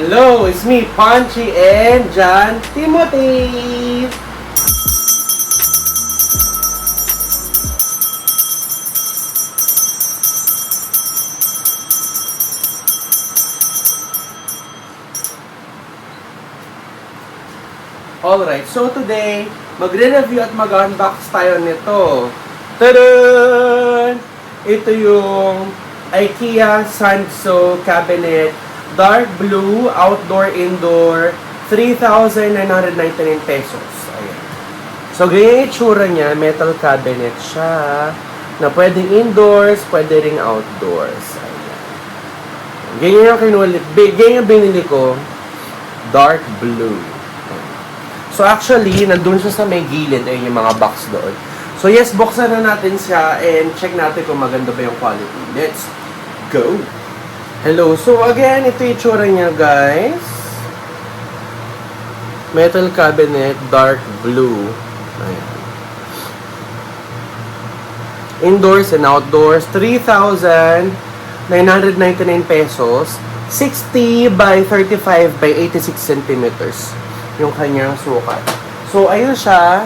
Hello, it's me, Punchy and John Timothy. Alright, so today, magre-review at mag-unbox tayo nito. Tadaan! Ito yung IKEA Sanso Cabinet Dark Blue Outdoor-Indoor 3,999 pesos. Ayan. So, ganyan yung itsura niya. Metal cabinet siya na pwedeng indoors, pwede ring outdoors. Ayan. Ganyan yung binili ko. Dark Blue. So actually, nandun siya sa may gilid, ayun yung mga box doon. So yes, buksan na natin siya and check natin kung maganda ba yung quality. Let's go! Hello, so again, ito yung itsura niya, guys. Metal cabinet, dark blue. Ayan. Indoors and outdoors, 3,999 pesos. 60 by 35 by 86 centimeters. Yung kanyang sukat. So, ayun siya.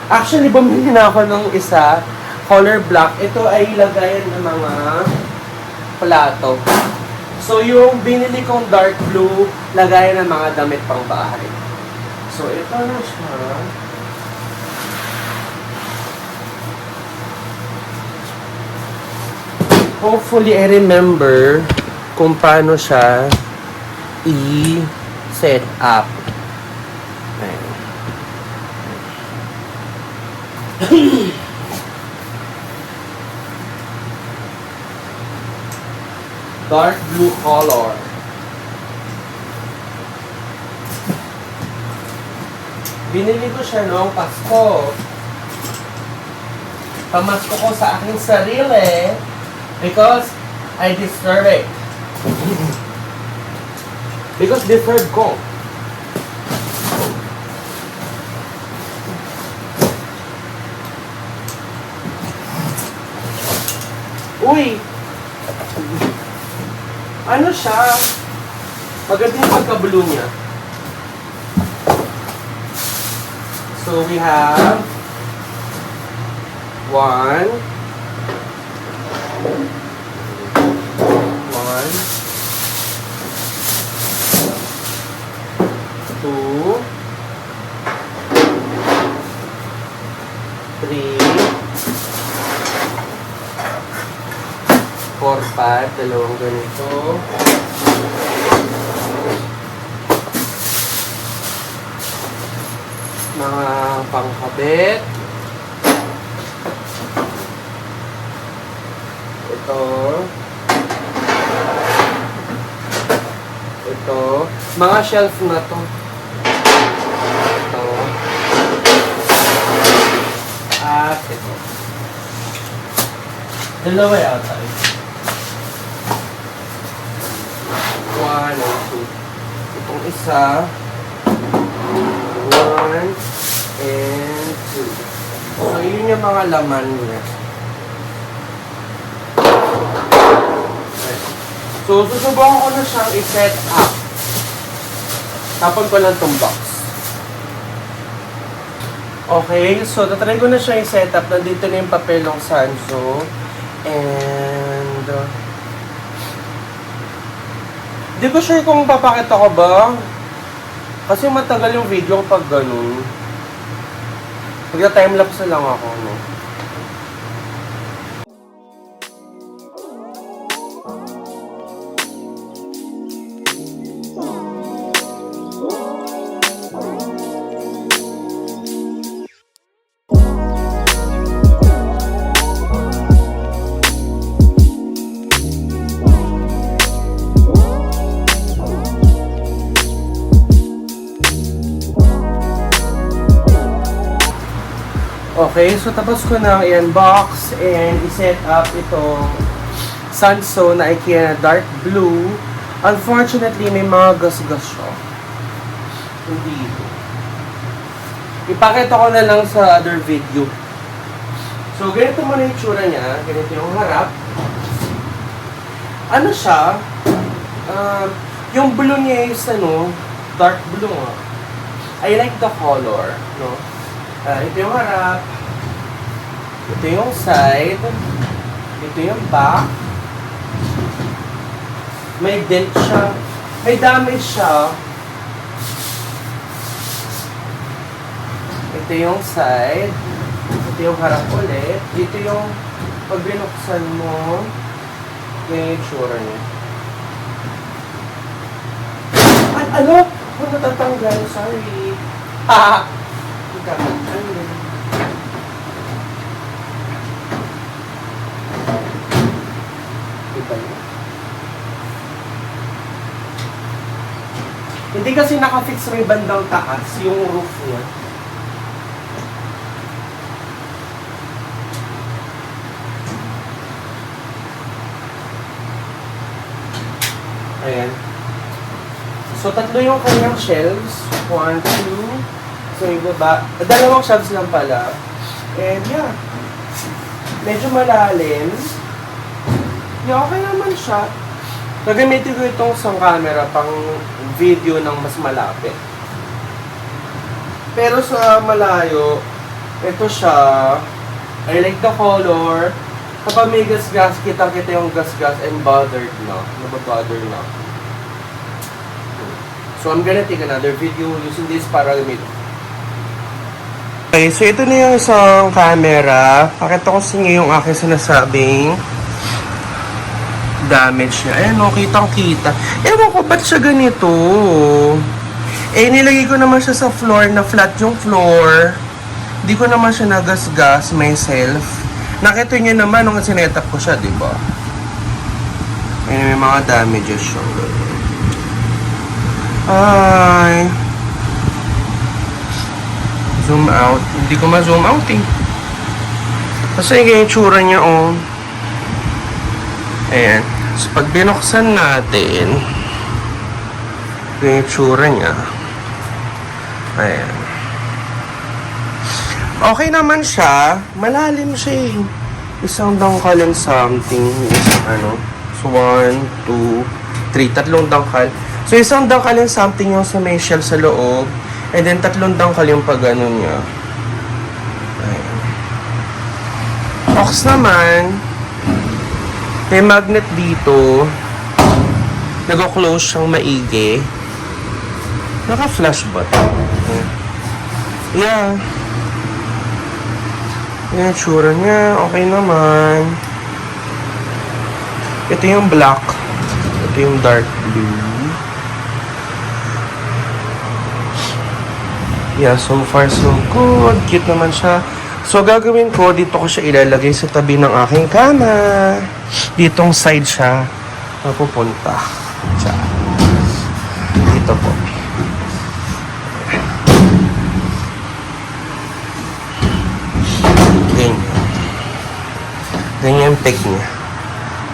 Actually, bumili na ako ng isa. Color black. Ito ay lagayan ng mga plato. So, yung binili kong dark blue, lagayan ng mga damit pang bahay. So, ito na siya. Hopefully, I remember kung paano siya i-set up. Dark blue color. Binili ko siya noong Pasko. Pamasko ko sa aking sarili because I deserve it. Because deserve ko. Uy! Ano siya? Maganda yung pagka-blue niya. So, we have 1 2 3 4, 5, dalawang ganito. Mga pangkabit. Ito. Ito. Mga shelf na to. Ito. At ito. Dalawa yata eh. 1 and 2. Itong isa. 1 and 2. So, yun yung mga laman niya. Okay. So, susubukan ko na siyang i-set up. Tapon ko lang itong box. Okay, so tatry ko na siya i-set up. Nandito na yung papel ng Sanso. And di ko sure kung papakita ko ba. Kasi matagal yung video pag ganun. Magta-timelapse lang ako, no? Okay, so tapos ko na i-unbox and i-set up itong Sanso na IKEA dark blue. Unfortunately, may mga gas-gas siya. Hindi. Ipakita ko na lang sa other video. So, ganito muna yung tsura niya. Ganito yung harap. Ano siya? Yung blue niya is dark blue nga. I like the color, no? Ito yung harap. Ito yung side. Ito yung back. May dent siya. May damage siya. Ito yung side. Ito yung harap ulit. Dito yung pag binuksan mo, yung itsura niya. Ano? Kung natatanggal, sorry. Hindi ka magtanggal. Diba yun? Hindi kasi nakafix may bandang taas yung roof niya. Ayan. So, tatlo yung kanyang shelves. 1, 2. So, yung baba. Dalawang shelves lang pala. And, yeah. Medyo malalim. Yeah, okay naman siya. Nagamitin ko itong isang camera pang video ng mas malapit. Pero sa malayo, ito siya. I like the color. Kapag may gas-gas, kita-kita yung gas-gas and bothered na. Nababother na. So, I'm gonna take another video using this para gamitin. Okay, so ito na yung isang camera. Pakita ko sa inyo yung aking sinasabing damage niya. Ayan o, kitang-kita. Ewan ko, ba't siya ganito? Eh, nilagay ko naman siya sa floor na flat yung floor. Hindi ko naman siya nagasgas myself. Nakita niyo naman nung sinetap ko siya, di ba? May mga damages siya. Ay. Zoom out. Hindi ko ma-zoom out eh. Kasi yung itsura niya, oh. Ayan. So, pag binuksan natin, yung itsura niya. Ayan. Okay naman siya. Malalim siya eh. Isang dangkal and something. Isang So, 1, 2, 3. Tatlong dangkal. So, isang dangkal and something yung sa may shell sa loob. And then, tatlong dangkal yung pag-ano niya. Ayan. Ox naman. May magnet dito. Nag-close siyang maigi. Naka-flash ba ito? Yeah. Yan, tsura niya. Okay naman. Ito yung black. Ito yung dark blue. Yeah, so far so good. Cute naman siya. So, gagawin ko, dito ko siya ilalagay sa tabi ng aking kama. Ditong side siya mapupunta. Siya. Dito po. Ganyan. Ganyan pick niya.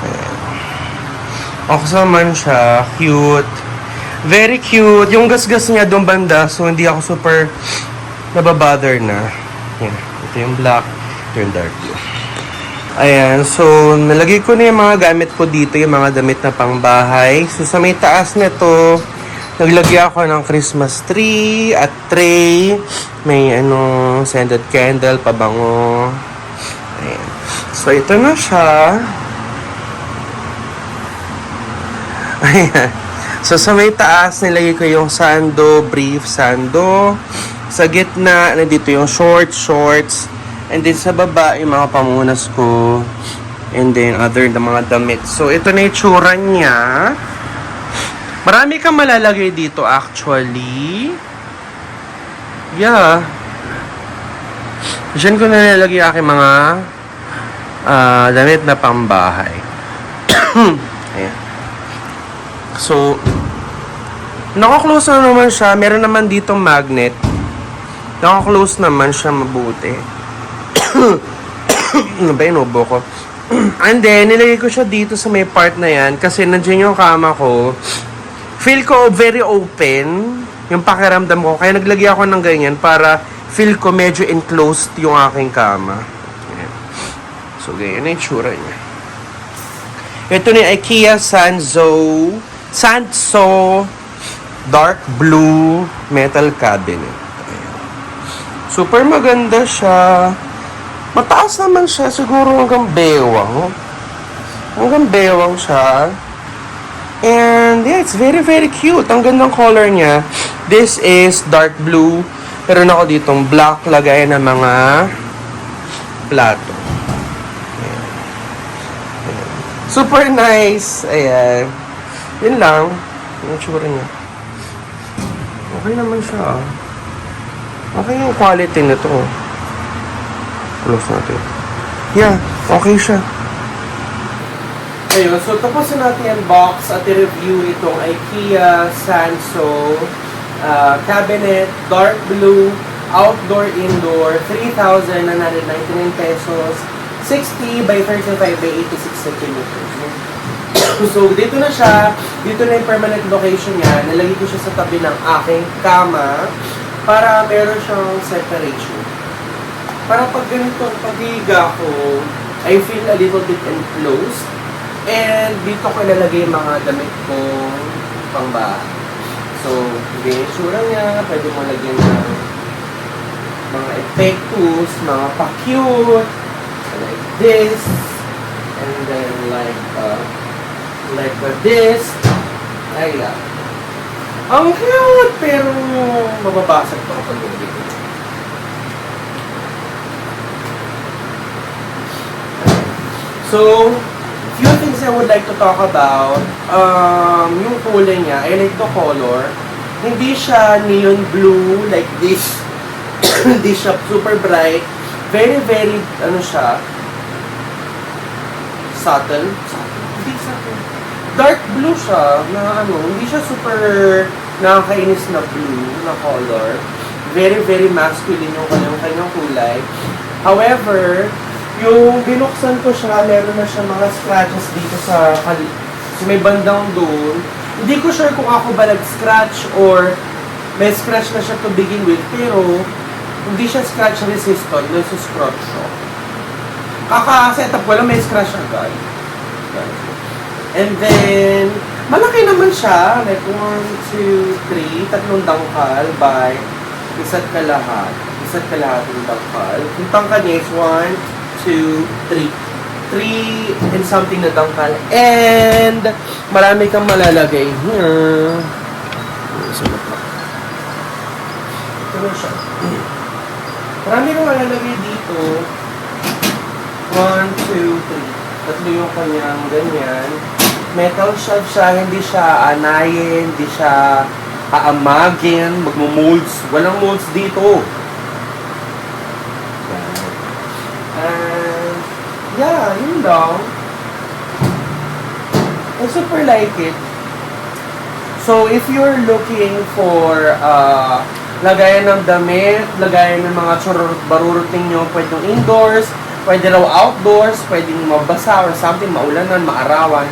Ayan. Okay naman siya. Cute. Very cute. Yung gasgas niya doon banda, so hindi ako super nababother na. Yan. Ito yung black, ito yung dark blue. Ayan. So, nalagay ko na yung mga gamit ko dito, yung mga damit na pangbahay. So, sa may taas nito, naglagay ako ng Christmas tree at tray. May scented candle, pabango. Ayan. So, ito na siya. Ayan. So, sa may taas, nilagay ko yung sando, brief sando. Sa gitna, nandito yung shorts. And then, sa baba, yung mga pamunas ko. And then, other na mga damit. So, ito na yung tsura niya. Marami kang malalagay dito, actually. Yeah. Diyan ko na nilalagay aking mga damit na pambahay. Ayan. So, naka-close na naman siya. Meron naman ditong magnet. Naka-close naman siya mabuti. Ano ba yung ubo ko? And then, nilagay ko siya dito sa may part na yan. Kasi nandiyan yung kama ko. Feel ko very open yung pakiramdam ko. Kaya naglagay ako ng ganyan para feel ko medyo enclosed yung aking kama. Ayan. So, ganyan na yung tsura niya. Ito ni IKEA Sanzo Sanso dark blue metal cabinet. Ayan. Super maganda siya. Mataas naman siya. Siguro hanggang bewang. Hanggang bewang siya. And yeah, it's very, very cute. Ang gandang color niya. This is dark blue. Meron ako ditong black lagay ng mga plato. Ayan. Ayan. Super nice. Ayan. Yun lang. Yung tsura niya. Okay naman siya. Okay yung quality nito. Close natin. Yeah, okay siya. Ayun, so tapos na natin yung box at i-review itong IKEA Sanso cabinet, dark blue, outdoor, indoor, 3,999 pesos, 60 by 35 by 86 centimeters. So, dito na siya. Dito na yung permanent location niya. Nalagay ko siya sa tabi ng aking kama para meron siyang separation. Para pag ganito, pag-higa ko, I feel a little bit enclosed. And dito ko ilalagay yung mga damit ko pangbahay. So, yung itsura niya, pwede mo lagyan ng mga effectus, mga pa-cute, like this, and then like this. Ayan. Ang cute, pero mababasag pa kapag lumagay ko. So, few things I would like to talk about. Yung kulay niya, I like the color. Hindi siya neon blue like this. Hindi siya super bright. Very, very, ano siya, subtle. Hindi subtle. Dark blue siya, na ano, hindi siya super nakakainis na blue na color. Very, very masculine yung kanyang kulay. However, yung binuksan ko siya, meron na siya mga scratches dito sa may bandang doon. Hindi ko sure kung ako ba nag-scratch or may scratch na siya to begin with, pero hindi siya scratch resistant, nasa-scratch siya. Kaka-setup ko lang, may scratch agad. And then, malaki naman siya, like 1, 2, 3, tatlong dangkal by isa't kalahati ng dangkal. Yung tangkal niya is 1, 2, 3 and something na dangkal. And marami kang malalagay here. Ito na siya. Marami kang malalagay dito. 1, 2, 3. Tatlo yung kanyang ganyan. Metal shelf siya. Hindi siya anayin. Hindi siya aamagin. Magmo-molds. Walang molds dito. Yeah, yun lang. I super like it. So, if you're looking for lagayan ng damit, lagayan ng mga baruruting nyo, pwedeng indoors, pwede raw outdoors, pwedeng mabasa or something, maulanan, maarawan.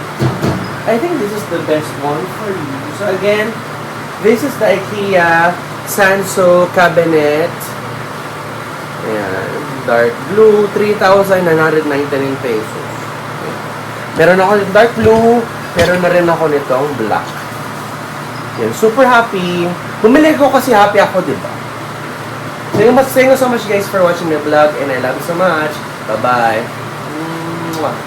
I think this is the best one for you. So, again, this is the IKEA Sanso cabinet. Ayan. Dark blue, 3,999 pesos. Meron ako ng dark blue, meron na rin ako nitong black. Yan, super happy. Bumili ko kasi happy ako, diba? Thank you so much guys for watching my vlog and I love you so much. Bye-bye. Mwah.